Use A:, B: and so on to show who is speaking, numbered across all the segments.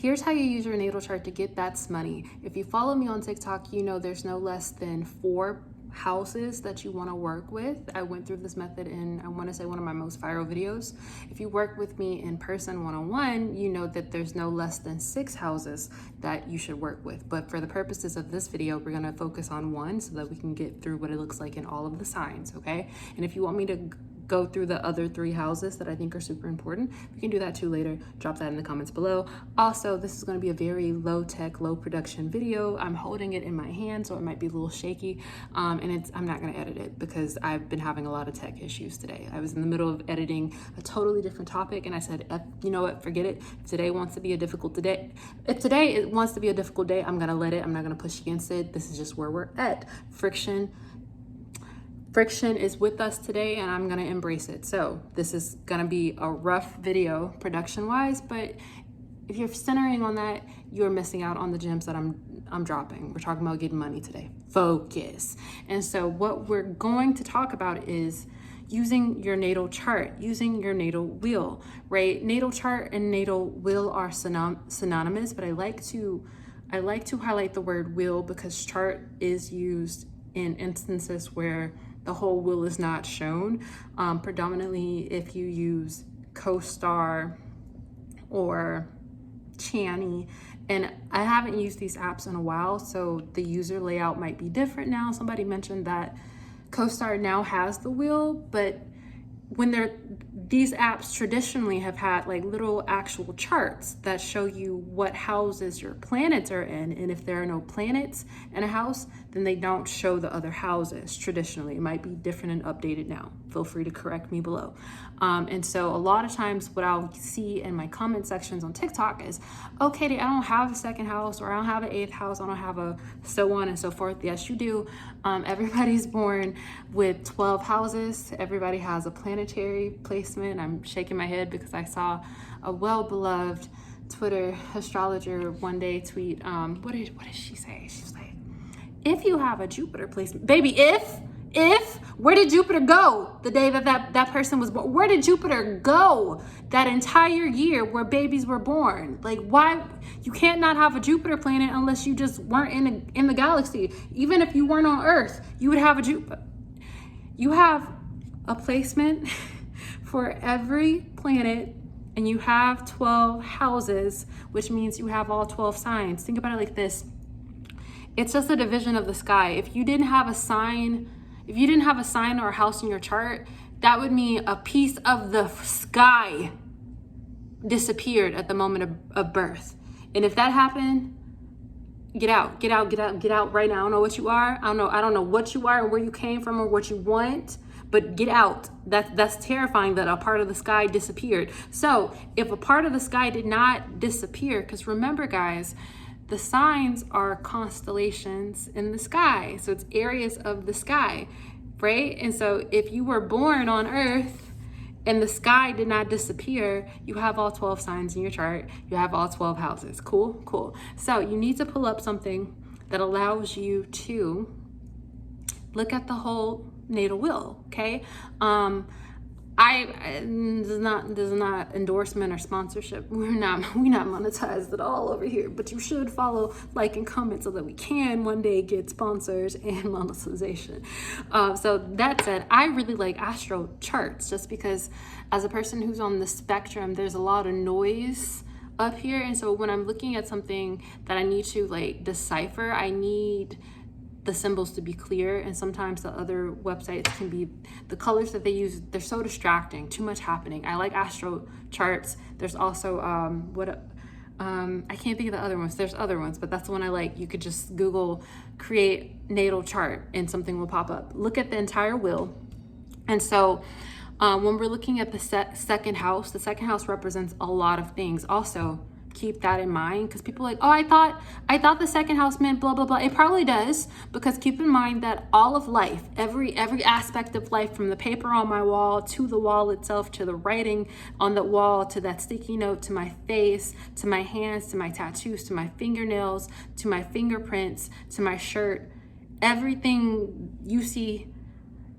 A: Here's how you use your natal chart to get that money. If you follow me on TikTok, you know there's no less than 4 houses that you want to work with. I went through this method in, I want to say, one of my most viral videos. If you work with me in person one-on-one, you know that there's no less than 6 houses that you should work with. But for the purposes of this video, we're going to focus on 1 so that we can get through what it looks like in all of the signs, okay? And if you want me to go through the other 3 houses that I think are super important, we can do that too later. Drop that in the comments below. Also, this is going to be a very low tech, low production video. I'm holding it in my hand, so it might be a little shaky. And I'm not going to edit it because I've been having a lot of tech issues today. I was in the middle of editing a totally different topic, and I said, you know what, forget it. If today wants to be a difficult day, if today it wants to be a difficult day, I'm going to let it. I'm not going to push against it. This is just where we're at. Friction is with us today, and I'm gonna embrace it. So this is gonna be a rough video production wise, but if you're centering on that, you're missing out on the gems that I'm dropping. We're talking about getting money today. Focus. And so what we're going to talk about is using your natal chart, using your natal wheel, right? Natal chart and natal wheel are synonymous, but I like to highlight the word wheel because chart is used in instances where the whole wheel is not shown. Predominantly if you use CoStar or Chani, and I haven't used these apps in a while, so the user layout might be different now. Somebody mentioned that CoStar now has the wheel, but these apps traditionally have had like little actual charts that show you what houses your planets are in, and if there are no planets in a house, then they don't show the other houses traditionally. It might be different and updated now. Feel free to correct me below. And so a lot of times what I'll see in my comment sections on TikTok is, oh, Katie, I don't have a 2nd house, or I don't have an 8th house, I don't have a so on and so forth. Yes, you do. Everybody's born with 12 houses. Everybody has a planetary placement. I'm shaking my head because I saw a well-beloved Twitter astrologer one day tweet, what did she say? She's like, if you have a Jupiter placement, baby, where did Jupiter go the day that person was born? Where did Jupiter go that entire year where babies were born? Like, why? You can't not have a Jupiter planet unless you just weren't in the galaxy. Even if you weren't on Earth, you would have a Jupiter. You have a placement for every planet, and you have 12 houses, which means you have all 12 signs. Think about it like this. It's just a division of the sky. If you didn't have a sign or a house in your chart, that would mean a piece of the sky disappeared at the moment of birth. And if that happened, get out right now. I don't know what you are. I don't know what you are or where you came from or what you want, but get out. That's terrifying that a part of the sky disappeared. So if a part of the sky did not disappear, because remember guys, the signs are constellations in the sky. So it's areas of the sky, right? And so if you were born on Earth and the sky did not disappear, you have all 12 signs in your chart. You have all 12 houses. Cool. So you need to pull up something that allows you to look at the whole natal wheel, okay? This is not endorsement or sponsorship. We're not monetized at all over here, but you should follow, like, and comment so that we can one day get sponsors and monetization. So that said, I really like astro charts just because as a person who's on the spectrum, there's a lot of noise up here. And so when I'm looking at something that I need to like decipher, I need the symbols to be clear, and sometimes the other websites can be, the colors that they use, they're so distracting, too much happening. I like astro charts. There's also I can't think of the other ones. There's other ones, but that's the one I like. You could just Google create natal chart and something will pop up. Look at the entire wheel. And so when we're looking at the second house, the second house represents a lot of things. Also, keep that in mind, because people are like, oh, I thought the second house meant blah blah blah. It probably does, because keep in mind that all of life, every aspect of life, from the paper on my wall to the wall itself, to the writing on the wall, to that sticky note, to my face, to my hands, to my tattoos, to my fingernails, to my fingerprints, to my shirt, everything you see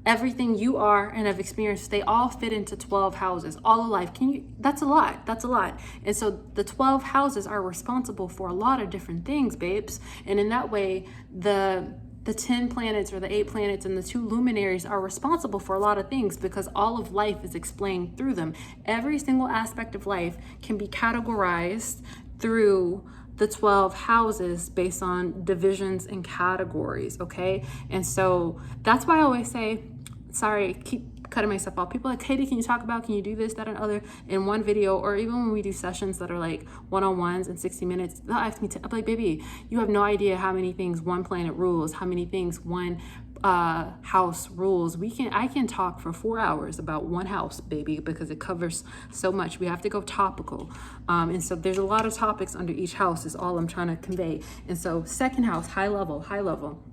A: everything you are and have experienced, they all fit into 12 houses, all of life. That's a lot. That's a lot. And so the 12 houses are responsible for a lot of different things, babes. And in that way, the 10 planets or the 8 planets and the 2 luminaries are responsible for a lot of things, because all of life is explained through them. Every single aspect of life can be categorized through the 12 houses based on divisions and categories, okay? And so that's why I always say, sorry, I keep cutting myself off. People are like, Katie, can you do this, that, and other in one video? Or even when we do sessions that are like one-on-ones in 60 minutes, they'll ask me I'm like, baby, you have no idea how many things one planet rules, how many things one house rules. I can talk for 4 hours about one house, baby, because it covers so much. We have to go topical. And so there's a lot of topics under each house is all I'm trying to convey. And so second house, high level.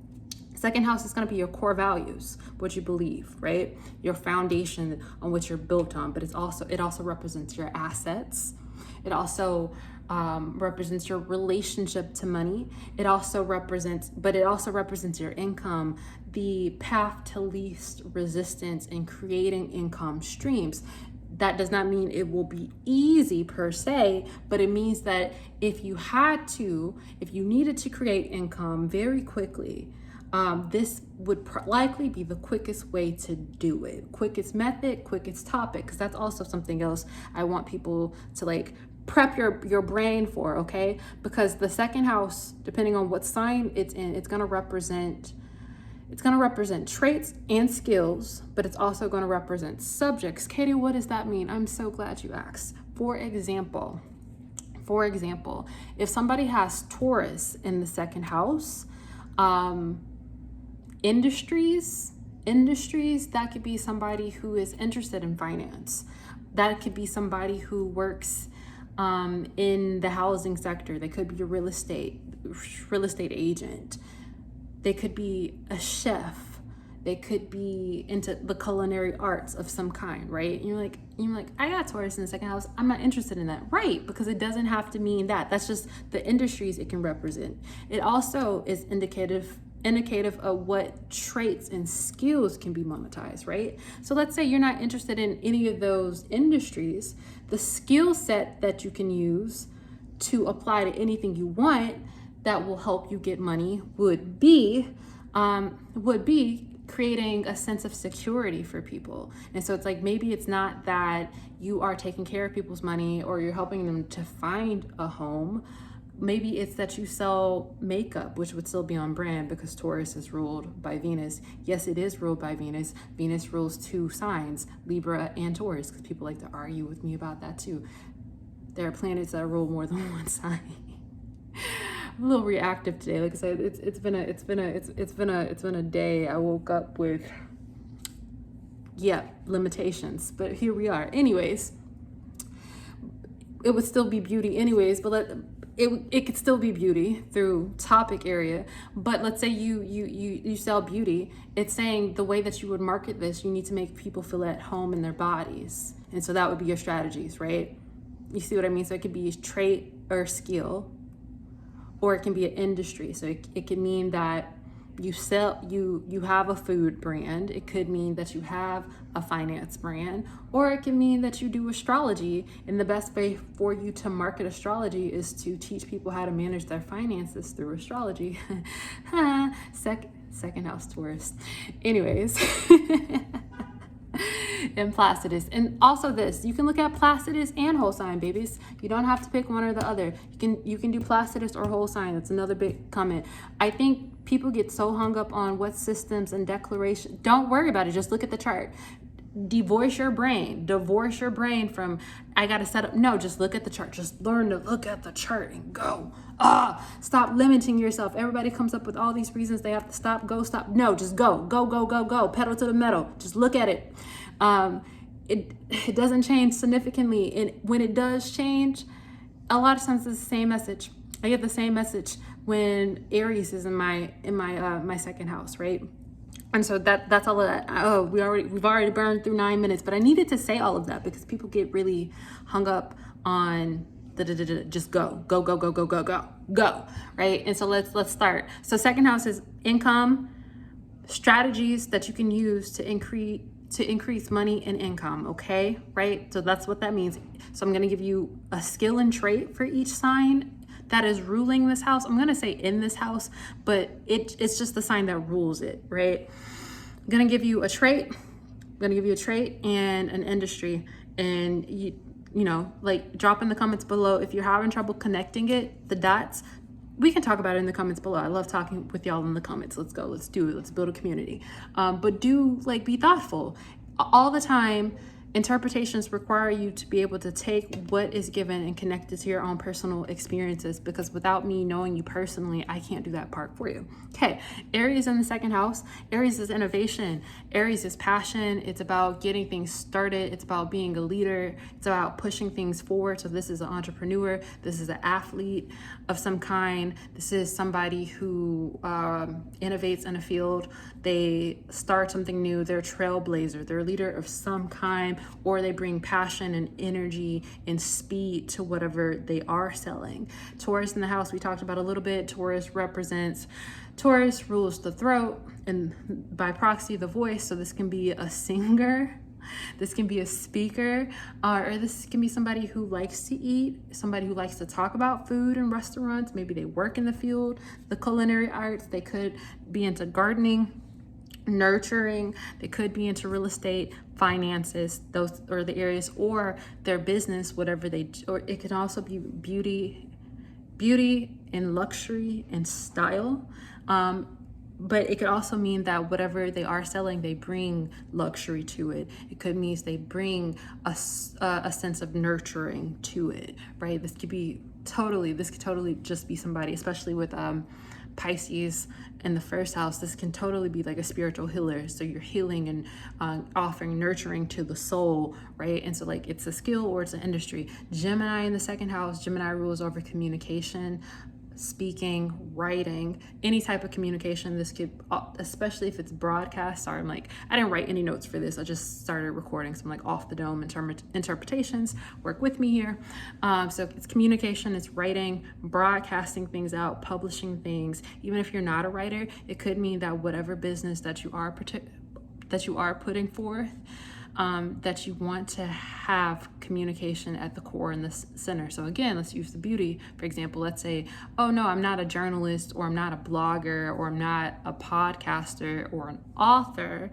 A: Second house is going to be your core values, what you believe, right? Your foundation on what you're built on. But it also represents your assets. It also represents your relationship to money. It also represents your income, the path to least resistance in creating income streams. That does not mean it will be easy per se, but it means that if you needed to create income very quickly, this would likely be the quickest way to do it. Quickest method, quickest topic, because that's also something else I want people to like prep your brain for, okay? Because the second house, depending on what sign it's in, it's going to represent traits and skills, but it's also going to represent subjects. Katie, what does that mean? I'm so glad you asked. For example, if somebody has Taurus in the second house, industries, that could be somebody who is interested in finance. That could be somebody who works in the housing sector. They could be a real estate agent. They could be a chef. They could be into the culinary arts of some kind, right? And you're like, I got Taurus in the second house. I'm not interested in that, right? Because it doesn't have to mean that. That's just the industries it can represent. It also is indicative of what traits and skills can be monetized, right? So let's say you're not interested in any of those industries. The skill set that you can use to apply to anything you want that will help you get money would be creating a sense of security for people. And so it's like, maybe it's not that you are taking care of people's money or you're helping them to find a home. Maybe it's that you sell makeup, which would still be on brand because Taurus is ruled by Venus. Yes, it is ruled by Venus. Venus rules 2 signs, Libra and Taurus, because people like to argue with me about that too. There are planets that rule more than one sign. I'm a little reactive today. Like I said, it's been a day. I woke up with limitations, but here we are. Anyways, it would still be beauty anyways, but it could still be beauty through topic area. But let's say you sell beauty. It's saying the way that you would market this, you need to make people feel at home in their bodies. And so that would be your strategies, right? You see what I mean? So it could be a trait or skill, or it can be an industry. So it can mean that you have a food brand. It could mean that you have a finance brand, or it can mean that you do astrology. And the best way for you to market astrology is to teach people how to manage their finances through astrology. Second house Taurus. Anyways. And Placidus. And also this, you can look at Placidus and whole sign, babies. You don't have to pick one or the other. You can do Placidus or whole sign. That's another big comment. I think people get so hung up on what systems and declaration. Don't worry about it. Just look at the chart. Divorce your brain from I gotta set up. No, just look at the chart. Just learn to look at the chart and go. Stop limiting yourself. Everybody comes up with all these reasons they have to stop. No, just go. Pedal to the metal. Just look at it. It doesn't change significantly, and when it does change, a lot of times it's the same message. I get the same message when Aries is in my second house, right? And so that's all of that. We've already burned through 9 minutes, but I needed to say all of that because people get really hung up on just go, right? And so let's start. So second house is income, strategies that you can use to increase money and income, okay? Right? So that's what that means. So I'm going to give you a skill and trait for each sign that is ruling this house. I'm going to say in this house, but it's just the sign that rules it, right? I'm going to give you a trait. I'm going to give you a trait and an industry. And you know, like, drop in the comments below if you're having trouble connecting it, the dots. We can talk about it in the comments below. I love talking with y'all in the comments. Let's go. Let's do it. Let's build a community. But do, like, be thoughtful. All the time, interpretations require you to be able to take what is given and connect it to your own personal experiences, because without me knowing you personally, I can't do that part for you. Okay, Aries in the second house. Aries is innovation. Aries is passion. It's about getting things started. It's about being a leader. It's about pushing things forward. So this is an entrepreneur. This is an athlete of some kind. This is somebody who innovates in a field. They start something new. They're a trailblazer. They're a leader of some kind, or they bring passion and energy and speed to whatever they are selling. Taurus in the house, we talked about a little bit. Taurus rules the throat and by proxy the voice. So this can be a singer, this can be a speaker, or this can be somebody who likes to eat, somebody who likes to talk about food in restaurants. Maybe they work in the field, the culinary arts. They could be into gardening, nurturing. They could be into real estate, finances, those are the areas, or their business, whatever they do. Or it could also be beauty and luxury and style. But it could also mean that whatever they are selling, they bring luxury to it. It could mean they bring a sense of nurturing to it, right? This could totally just be somebody, especially with Pisces in the first house. This can totally be like a spiritual healer. So you're healing and offering nurturing to the soul, right? And so, like, it's a skill or it's an industry. Gemini in the second house. Gemini rules over communication, speaking, writing, any type of communication. This could, especially if it's broadcast. Sorry, I didn't write any notes for this. I just started recording, so I'm like off the dome in interpretations. Work with me here. So it's communication, it's writing, broadcasting things out, publishing things. Even if you're not a writer, it could mean that whatever business that you are putting forth, that you want to have communication at the core in the center. So again, let's use the beauty. For example, let's say, oh no, I'm not a journalist, or I'm not a blogger, or I'm not a podcaster or an author.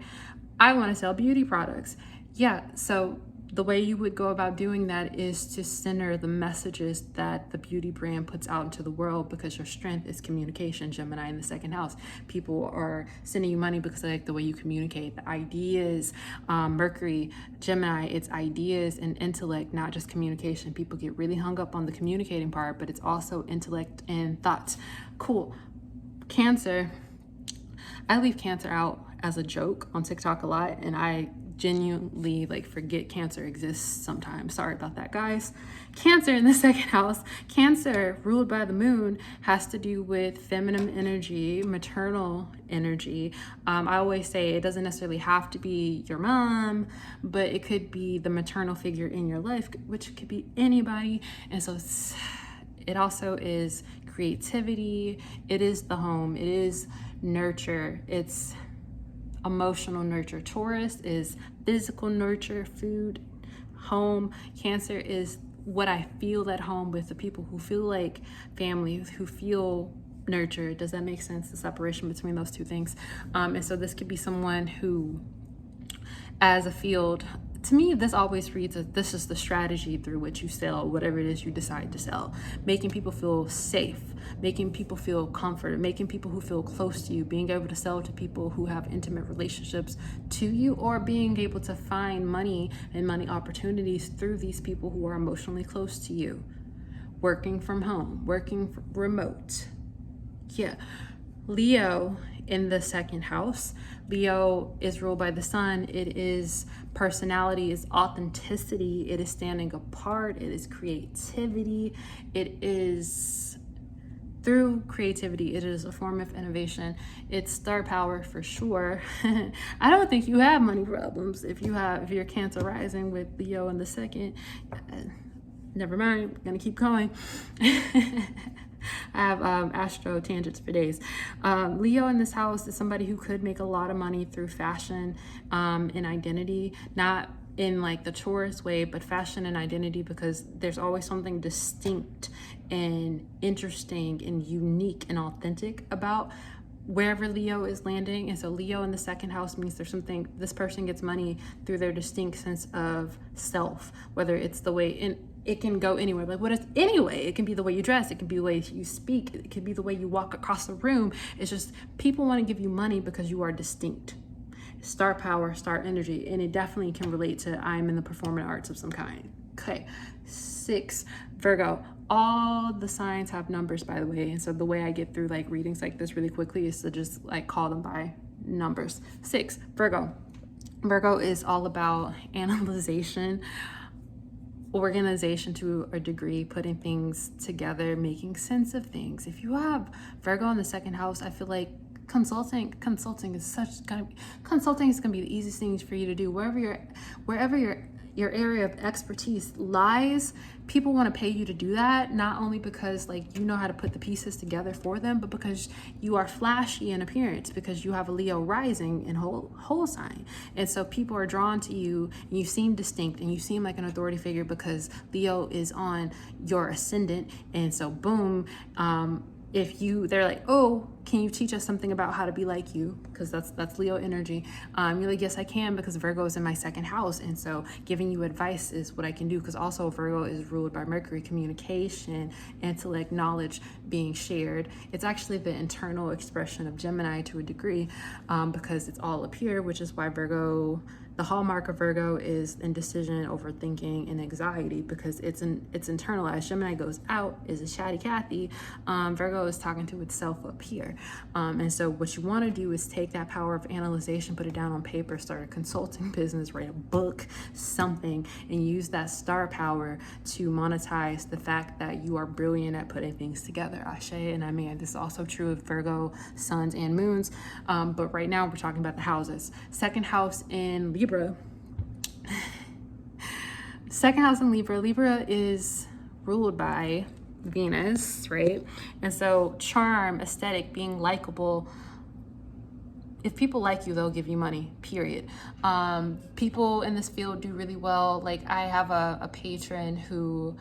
A: I want to sell beauty products. Yeah, so the way you would go about doing that is to center the messages that the beauty brand puts out into the world, because your strength is communication. Gemini in the second house. People are sending you money because they like the way you communicate, the ideas. Mercury, Gemini, it's ideas and intellect, not just communication. People get really hung up on the communicating part, but it's also intellect and thoughts. Cool. Cancer. I leave Cancer out as a joke on TikTok a lot, and I genuinely forget Cancer exists sometimes. Sorry about that, guys. Cancer in the second house. Cancer, ruled by the moon, has to do with feminine energy, maternal energy. I always say it doesn't necessarily have to be your mom, but it could be the maternal figure in your life, which could be anybody. And so it also is creativity. It is the home. It is nurture. It's emotional nurture. Taurus is physical nurture, food, home. Cancer is what I feel at home with, the people who feel like family, who feel nurtured. Does that make sense? The separation between those two things. And so this could be someone who, as a field, to me, this always reads as this is the strategy through which you sell whatever it is you decide to sell. Making people feel safe, making people feel comforted, making people who feel close to you, being able to sell to people who have intimate relationships to you, or being able to find money and money opportunities through these people who are emotionally close to you. Working from home, working remote. Yeah. Leo in the second house. Leo is ruled by the sun. It is personality, is authenticity, it is standing apart, it is creativity, it is through creativity, it is a form of innovation. It's star power for sure. I don't think you have money problems if you're Cancer rising with Leo in the second. Never mind, I'm gonna keep going. have astro tangents for days. Leo in this house is somebody who could make a lot of money through fashion and identity, not in like the tourist way, but fashion and identity, because there's always something distinct and interesting and unique and authentic about wherever Leo is landing. And so Leo in the second house means there's something, this person gets money through their distinct sense of self, whether it's the way, and it can go anywhere. Like what is anyway, it can be the way you dress, it can be the way you speak, it can be the way you walk across the room. It's just people want to give you money because you are distinct. Star power, star energy, and it definitely can relate to I'm in the performing arts of some kind. Okay, 6, Virgo. All the signs have numbers, by the way, and so the way I get through like readings like this really quickly is to just like call them by numbers. 6, Virgo. Virgo is all about analyzation, organization to a degree, putting things together, making sense of things. If you have Virgo in the second house, I feel like consulting is consulting is gonna be the easiest things for you to do. Wherever your area of expertise lies, people want to pay you to do that, not only because like you know how to put the pieces together for them, but because you are flashy in appearance, because you have a Leo rising in whole sign. And so people are drawn to you, and you seem distinct and you seem like an authority figure because Leo is on your ascendant. And so boom, they're like, oh, can you teach us something about how to be like you? Because that's Leo energy. You're like, yes, I can, because Virgo is in my second house. And so giving you advice is what I can do, because also Virgo is ruled by Mercury, communication, intellect, knowledge being shared. It's actually the internal expression of Gemini to a degree, because it's all up here, which is why Virgo, the hallmark of Virgo is indecision, overthinking, and anxiety, because it's internalized. Gemini goes out, is a chatty Cathy. Virgo is talking to itself up here. And so what you want to do is take that power of analyzation, put it down on paper, start a consulting business, write a book, something, and use that star power to monetize the fact that you are brilliant at putting things together. Ashe and Amen. This is also true of Virgo suns and moons. But right now we're talking about the houses. Second house in Libra. Second house in Libra. Libra is ruled by Venus, right? And so charm, aesthetic, being likable. If people like you, they'll give you money, period. People in this field do really well. Like I have a patron who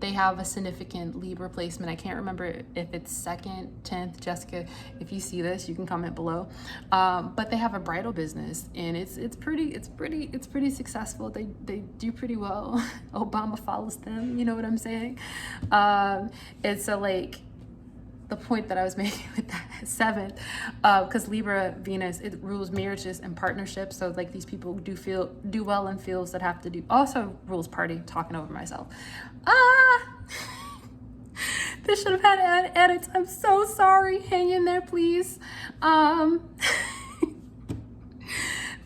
A: they have a significant Libra placement. I can't remember if it's 2nd, 10th. Jessica, if you see this, you can comment below. But they have a bridal business, and it's pretty successful. They do pretty well. Obama follows them, you know what I'm saying? And so like the point that I was making with that 7th, because Libra Venus, it rules marriages and partnerships. So like these people do well in fields that have to do, also rules party, talking over myself. This should have had edits. I'm so sorry. Hang in there, please.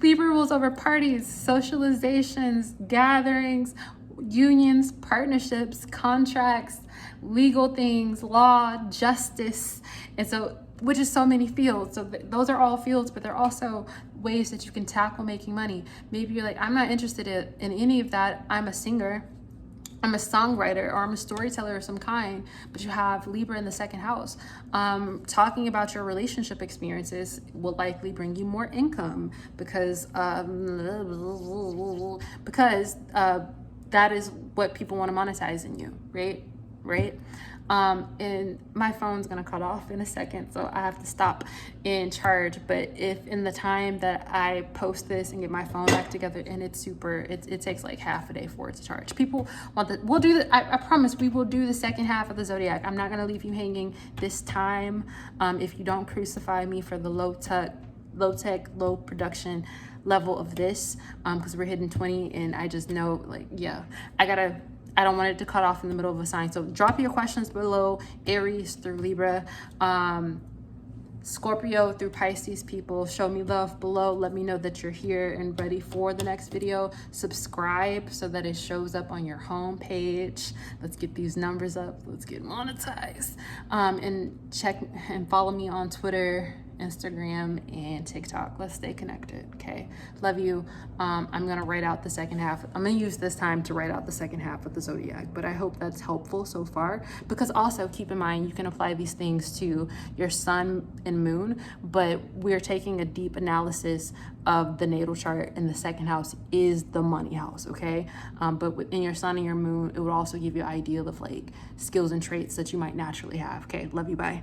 A: Libra rules over parties, socializations, gatherings, unions, partnerships, contracts, legal things, law, justice, and so, which is so many fields. So those are all fields, but they're also ways that you can tackle making money. Maybe you're like, I'm not interested in any of that. I'm a singer, I'm a songwriter, or I'm a storyteller of some kind, but you have Libra in the second house. Talking about your relationship experiences will likely bring you more income because that is what people want to monetize in you, right? And my phone's gonna cut off in a second, so I have to stop and charge. But if in the time that I post this and get my phone back together, and it takes like half a day for it to charge. People want we'll do the, I promise we will do the second half of the Zodiac. I'm not gonna leave you hanging this time. If you don't crucify me for the low tech, low production level of this, because we're hitting 20, and I just know, like, yeah, I don't want it to cut off in the middle of a sign. So drop your questions below. Aries through Libra, Scorpio through Pisces people. Show me love below. Let me know that you're here and ready for the next video. Subscribe so that it shows up on your home page. Let's get these numbers up. Let's get monetized. And check and follow me on Twitter Instagram, and TikTok. Let's stay connected, okay? Love you. I'm gonna write out the second half. I'm gonna use this time to write out the second half of the Zodiac, but I hope that's helpful so far, because also keep in mind, you can apply these things to your sun and moon, but we're taking a deep analysis of the natal chart, and the second house is the money house, okay? But within your sun and your moon, it would also give you an idea of like skills and traits that you might naturally have, okay? Love you, bye.